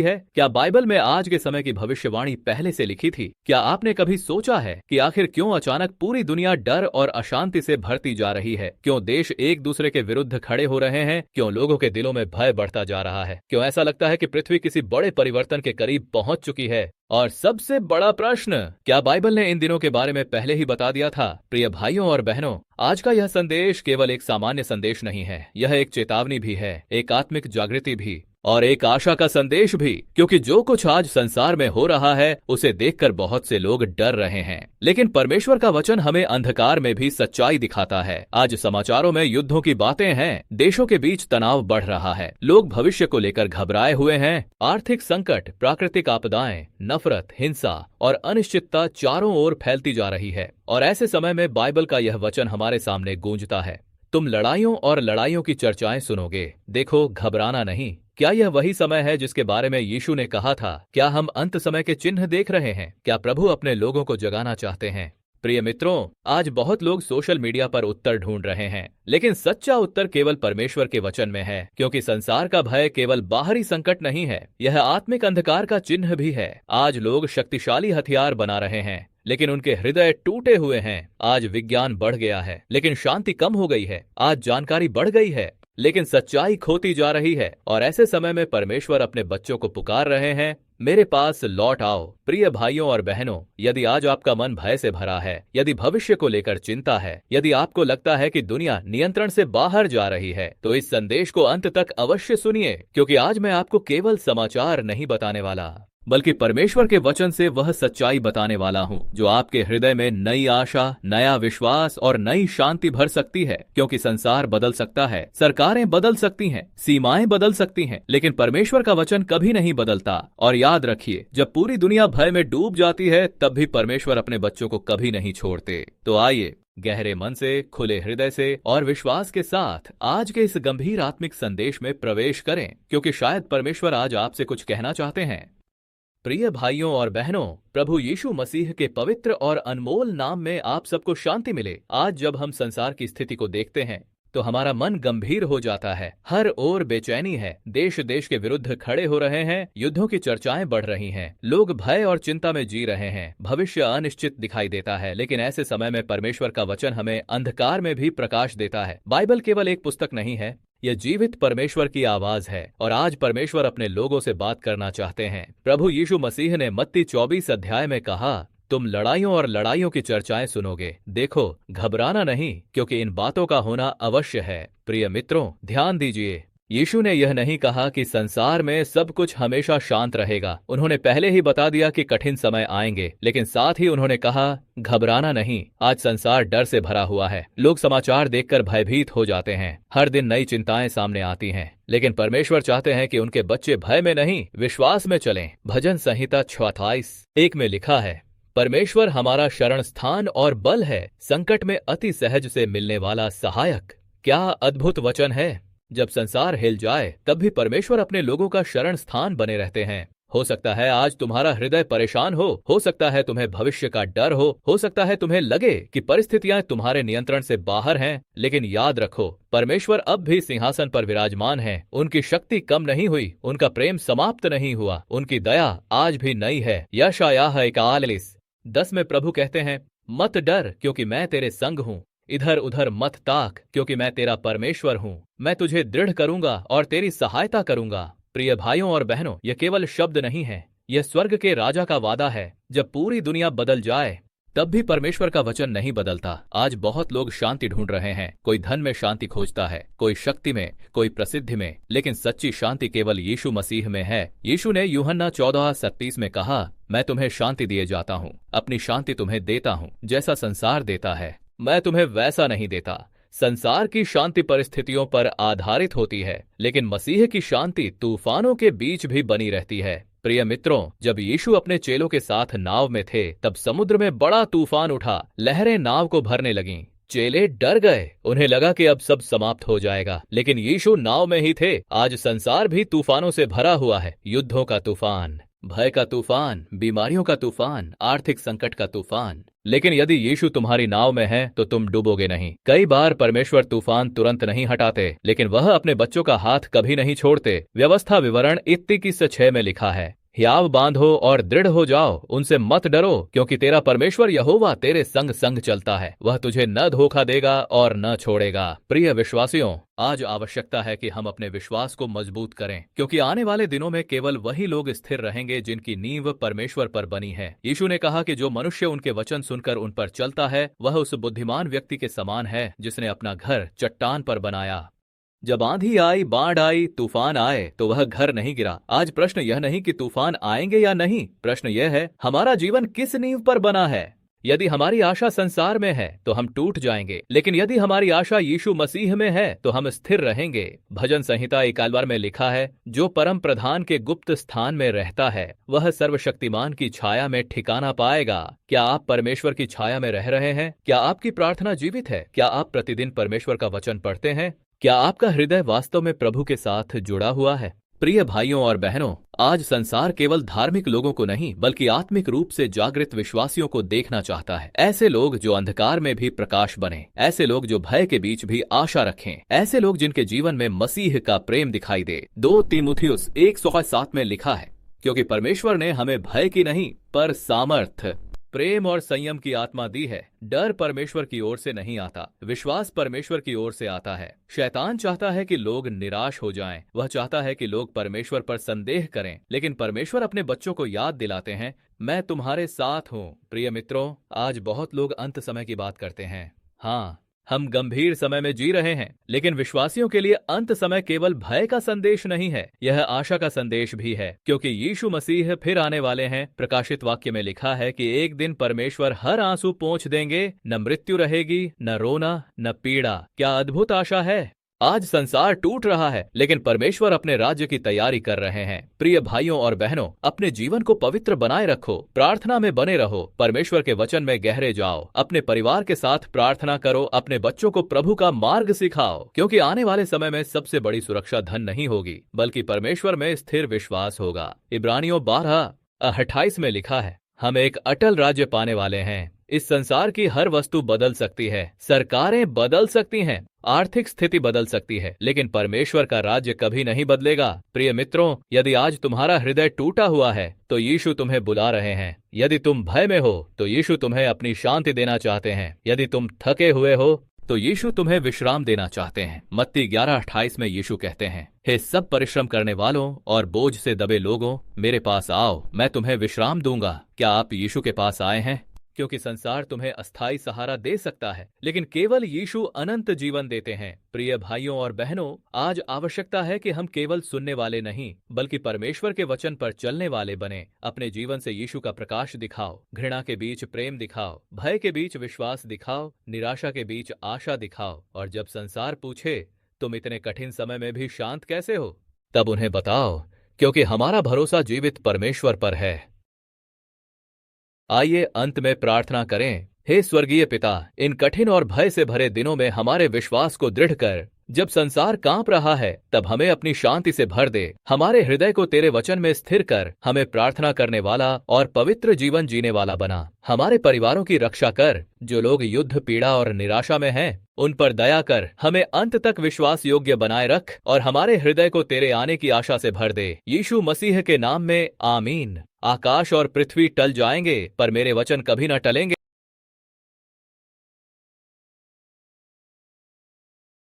है? क्या बाइबल में आज के समय की भविष्यवाणी पहले से लिखी थी? क्या आपने कभी सोचा है कि आखिर क्यों अचानक पूरी दुनिया डर और अशांति से भरती जा रही है? क्यों देश एक दूसरे के विरुद्ध खड़े हो रहे हैं? क्यों लोगों के दिलों में भय बढ़ता जा रहा है? क्यों ऐसा लगता है कि पृथ्वी किसी बड़े परिवर्तन के करीब पहुंच चुकी है? और सबसे बड़ा प्रश्न, क्या बाइबल ने इन दिनों के बारे में पहले ही बता दिया था? प्रिय भाइयों और बहनों, आज का यह संदेश केवल एक सामान्य संदेश नहीं है, यह एक चेतावनी भी है, एक आत्मिक जागृति भी और एक आशा का संदेश भी, क्योंकि जो कुछ आज संसार में हो रहा है उसे देखकर बहुत से लोग डर रहे हैं। लेकिन परमेश्वर का वचन हमें अंधकार में भी सच्चाई दिखाता है। आज समाचारों में युद्धों की बातें हैं, देशों के बीच तनाव बढ़ रहा है, लोग भविष्य को लेकर घबराए हुए हैं। आर्थिक संकट, प्राकृतिक आपदाएं, नफरत, हिंसा और अनिश्चितता चारों ओर फैलती जा रही है। और ऐसे समय में बाइबल का यह वचन हमारे सामने गूंजता है, तुम लड़ाइयों और लड़ाइयों की चर्चाएं सुनोगे, देखो घबराना नहीं। क्या यह वही समय है जिसके बारे में यीशु ने कहा था? क्या हम अंत समय के चिन्ह देख रहे हैं? क्या प्रभु अपने लोगों को जगाना चाहते हैं? प्रिय मित्रों, आज बहुत लोग सोशल मीडिया पर उत्तर ढूंढ रहे हैं, लेकिन सच्चा उत्तर केवल परमेश्वर के वचन में है, क्योंकि संसार का भय केवल बाहरी संकट नहीं है, यह आत्मिक अंधकार का चिन्ह भी है। आज लोग शक्तिशाली हथियार बना रहे हैं, लेकिन उनके हृदय टूटे हुए हैं। आज विज्ञान बढ़ गया है, लेकिन शांति कम हो गई है। आज जानकारी बढ़ गई है, लेकिन सच्चाई खोती जा रही है। और ऐसे समय में परमेश्वर अपने बच्चों को पुकार रहे हैं, मेरे पास लौट आओ। प्रिय भाइयों और बहनों, यदि आज आपका मन भय से भरा है, यदि भविष्य को लेकर चिंता है, यदि आपको लगता है कि दुनिया नियंत्रण से बाहर जा रही है, तो इस संदेश को अंत तक अवश्य सुनिए, क्योंकि आज मैं आपको केवल समाचार नहीं बताने वाला, बल्कि परमेश्वर के वचन से वह सच्चाई बताने वाला हूँ जो आपके हृदय में नई आशा, नया विश्वास और नई शांति भर सकती है। क्योंकि संसार बदल सकता है, सरकारें बदल सकती हैं, सीमाएं बदल सकती हैं, लेकिन परमेश्वर का वचन कभी नहीं बदलता। और याद रखिए, जब पूरी दुनिया भय में डूब जाती है, तब भी परमेश्वर अपने बच्चों को कभी नहीं छोड़ते। तो आइए, गहरे मन से, खुले हृदय से और विश्वास के साथ आज के इस गंभीर आत्मिक संदेश में प्रवेश करें, क्योंकि शायद परमेश्वर आज आपसे कुछ कहना चाहते हैं। प्रिय भाइयों और बहनों, प्रभु यीशु मसीह के पवित्र और अनमोल नाम में आप सबको शांति मिले। आज जब हम संसार की स्थिति को देखते हैं तो हमारा मन गंभीर हो जाता है। हर ओर बेचैनी है, देश देश के विरुद्ध खड़े हो रहे हैं, युद्धों की चर्चाएं बढ़ रही हैं, लोग भय और चिंता में जी रहे हैं, भविष्य अनिश्चित दिखाई देता है। लेकिन ऐसे समय में परमेश्वर का वचन हमें अंधकार में भी प्रकाश देता है। बाइबल केवल एक पुस्तक नहीं है, यह जीवित परमेश्वर की आवाज है। और आज परमेश्वर अपने लोगों से बात करना चाहते हैं। प्रभु यीशु मसीह ने मत्ती 24 अध्याय में कहा, तुम लड़ाइयों और लड़ाइयों की चर्चाएं सुनोगे, देखो घबराना नहीं, क्योंकि इन बातों का होना अवश्य है। प्रिय मित्रों, ध्यान दीजिए, यीशु ने यह नहीं कहा कि संसार में सब कुछ हमेशा शांत रहेगा। उन्होंने पहले ही बता दिया कि कठिन समय आएंगे, लेकिन साथ ही उन्होंने कहा, घबराना नहीं। आज संसार डर से भरा हुआ है, लोग समाचार देखकर भयभीत हो जाते हैं, हर दिन नई चिंताएं सामने आती हैं। लेकिन परमेश्वर चाहते हैं कि उनके बच्चे भय में नहीं, विश्वास में चलें। भजन संहिता 28:1 में लिखा है, परमेश्वर हमारा शरण स्थान और बल है, संकट में अति सहज से मिलने वाला सहायक। क्या अद्भुत वचन है! जब संसार हिल जाए तब भी परमेश्वर अपने लोगों का शरण स्थान बने रहते हैं। हो सकता है आज तुम्हारा हृदय परेशान हो सकता है तुम्हें भविष्य का डर हो सकता है तुम्हें लगे कि परिस्थितियां तुम्हारे नियंत्रण से बाहर हैं, लेकिन याद रखो, परमेश्वर अब भी सिंहासन पर विराजमान है। उनकी शक्ति कम नहीं हुई, उनका प्रेम समाप्त नहीं हुआ, उनकी दया आज भी नई है। यशायाह 41:10 में प्रभु कहते हैं, मत डर, क्योंकि मैं तेरे संग हूँ, इधर उधर मत ताक, क्योंकि मैं तेरा परमेश्वर हूँ, मैं तुझे दृढ़ करूंगा और तेरी सहायता करूंगा। प्रिय भाइयों और बहनों, यह केवल शब्द नहीं है, यह स्वर्ग के राजा का वादा है। जब पूरी दुनिया बदल जाए तब भी परमेश्वर का वचन नहीं बदलता। आज बहुत लोग शांति ढूंढ रहे हैं, कोई धन में शांति खोजता है, कोई शक्ति में, कोई प्रसिद्धि में, लेकिन सच्ची शांति केवल यीशु मसीह में है। यीशु ने यूहन्ना 14:37 में कहा, मैं तुम्हें शांति दिए जाता हूँ, अपनी शांति तुम्हें देता हूँ, जैसा संसार देता है मैं तुम्हें वैसा नहीं देता। संसार की शांति परिस्थितियों पर आधारित होती है, लेकिन मसीह की शांति तूफानों के बीच भी बनी रहती है। प्रिय मित्रों, जब यीशु अपने चेलों के साथ नाव में थे तब समुद्र में बड़ा तूफान उठा, लहरें नाव को भरने लगीं। चेले डर गए, उन्हें लगा कि अब सब समाप्त हो जाएगा, लेकिन यीशु नाव में ही थे। आज संसार भी तूफानों से भरा हुआ है, युद्धों का तूफान, भय का तूफान, बीमारियों का तूफान, आर्थिक संकट का तूफान। लेकिन यदि यीशु तुम्हारी नाव में है तो तुम डूबोगे नहीं। कई बार परमेश्वर तूफान तुरंत नहीं हटाते, लेकिन वह अपने बच्चों का हाथ कभी नहीं छोड़ते। व्यवस्था विवरण 21:6 में लिखा है, हियाव बांधो और दृढ़ हो जाओ, उनसे मत डरो, क्योंकि तेरा परमेश्वर यहोवा तेरे संग संग चलता है। वह तुझे न धोखा देगा और न छोड़ेगा। प्रिय विश्वासियों, आज आवश्यकता है कि हम अपने विश्वास को मजबूत करें, क्योंकि आने वाले दिनों में केवल वही लोग स्थिर रहेंगे जिनकी नींव परमेश्वर पर बनी है। यीशु ने कहा कि जो मनुष्य उनके वचन सुनकर उन पर चलता है, वह उस बुद्धिमान व्यक्ति के समान है जिसने अपना घर चट्टान पर बनाया। जब आंधी आई, बाढ़ आई, तूफान आए, तो वह घर नहीं गिरा। आज प्रश्न यह नहीं कि तूफान आएंगे या नहीं, प्रश्न यह है हमारा जीवन किस नींव पर बना है। यदि हमारी आशा संसार में है तो हम टूट जाएंगे, लेकिन यदि हमारी आशा यीशु मसीह में है तो हम स्थिर रहेंगे। भजन संहिता 41 में लिखा है, जो परम प्रधान के गुप्त स्थान में रहता है वह सर्वशक्तिमान की छाया में ठिकाना पाएगा। क्या आप परमेश्वर की छाया में रह रहे हैं? क्या आपकी प्रार्थना जीवित है? क्या आप प्रतिदिन परमेश्वर का वचन पढ़ते हैं? क्या आपका हृदय वास्तव में प्रभु के साथ जुड़ा हुआ है? प्रिय भाइयों और बहनों, आज संसार केवल धार्मिक लोगों को नहीं बल्कि आत्मिक रूप से जागृत विश्वासियों को देखना चाहता है। ऐसे लोग जो अंधकार में भी प्रकाश बने, ऐसे लोग जो भय के बीच भी आशा रखें, ऐसे लोग जिनके जीवन में मसीह का प्रेम दिखाई दे। 2 तीमुथियुस 1:7 में लिखा है, क्योंकि परमेश्वर ने हमें भय की नहीं पर सामर्थ, प्रेम और संयम की आत्मा दी है। डर परमेश्वर की ओर से नहीं आता, विश्वास परमेश्वर की ओर से आता है। शैतान चाहता है कि लोग निराश हो जाएं, वह चाहता है कि लोग परमेश्वर पर संदेह करें, लेकिन परमेश्वर अपने बच्चों को याद दिलाते हैं, मैं तुम्हारे साथ हूँ। प्रिय मित्रों, आज बहुत लोग अंत समय की बात करते हैं। हाँ, हम गंभीर समय में जी रहे हैं, लेकिन विश्वासियों के लिए अंत समय केवल भय का संदेश नहीं है, यह आशा का संदेश भी है, क्योंकि यीशु मसीह फिर आने वाले हैं। प्रकाशित वाक्य में लिखा है कि एक दिन परमेश्वर हर आंसू पोंछ देंगे, न मृत्यु रहेगी, न रोना, न पीड़ा। क्या अद्भुत आशा है। आज संसार टूट रहा है, लेकिन परमेश्वर अपने राज्य की तैयारी कर रहे हैं। प्रिय भाइयों और बहनों, अपने जीवन को पवित्र बनाए रखो, प्रार्थना में बने रहो, परमेश्वर के वचन में गहरे जाओ, अपने परिवार के साथ प्रार्थना करो, अपने बच्चों को प्रभु का मार्ग सिखाओ, क्योंकि आने वाले समय में सबसे बड़ी सुरक्षा धन नहीं होगी बल्कि परमेश्वर में स्थिर विश्वास होगा। इब्रानियों 12:28 में लिखा है, हम एक अटल राज्य पाने वाले हैं। इस संसार की हर वस्तु बदल सकती है, सरकारें बदल सकती हैं, आर्थिक स्थिति बदल सकती है, लेकिन परमेश्वर का राज्य कभी नहीं बदलेगा। प्रिय मित्रों, यदि आज तुम्हारा हृदय टूटा हुआ है तो यीशु तुम्हें बुला रहे हैं। यदि तुम भय में हो तो यीशु तुम्हें अपनी शांति देना चाहते हैं। यदि तुम थके हुए हो तो यीशु तुम्हें विश्राम देना चाहते हैं। मत्ती 11:28 में यीशु कहते हैं, हे सब परिश्रम करने वालों और बोझ से दबे लोगों, मेरे पास आओ, मैं तुम्हें विश्राम दूंगा। क्या आप यीशु के पास आए हैं? क्योंकि संसार तुम्हें अस्थायी सहारा दे सकता है, लेकिन केवल यीशु अनंत जीवन देते हैं। प्रिय भाइयों और बहनों, आज आवश्यकता है कि हम केवल सुनने वाले नहीं बल्कि परमेश्वर के वचन पर चलने वाले बने। अपने जीवन से यीशु का प्रकाश दिखाओ, घृणा के बीच प्रेम दिखाओ, भय के बीच विश्वास दिखाओ, निराशा के बीच आशा दिखाओ। और जब संसार पूछे तुम इतने कठिन समय में भी शांत कैसे हो, तब उन्हें बताओ, क्योंकि हमारा भरोसा जीवित परमेश्वर पर है। आइए अंत में प्रार्थना करें। हे स्वर्गीय पिता, इन कठिन और भय से भरे दिनों में हमारे विश्वास को दृढ़ कर। जब संसार कांप रहा है तब हमें अपनी शांति से भर दे, हमारे हृदय को तेरे वचन में स्थिर कर, हमें प्रार्थना करने वाला और पवित्र जीवन जीने वाला बना। हमारे परिवारों की रक्षा कर, जो लोग युद्ध, पीड़ा और निराशा में हैं, उन पर दया कर, हमें अंत तक विश्वास योग्य बनाए रख और हमारे हृदय को तेरे आने की आशा से भर दे। यीशु मसीह के नाम में आमीन। आकाश और पृथ्वी टल जाएंगे पर मेरे वचन कभी न टलेंगे।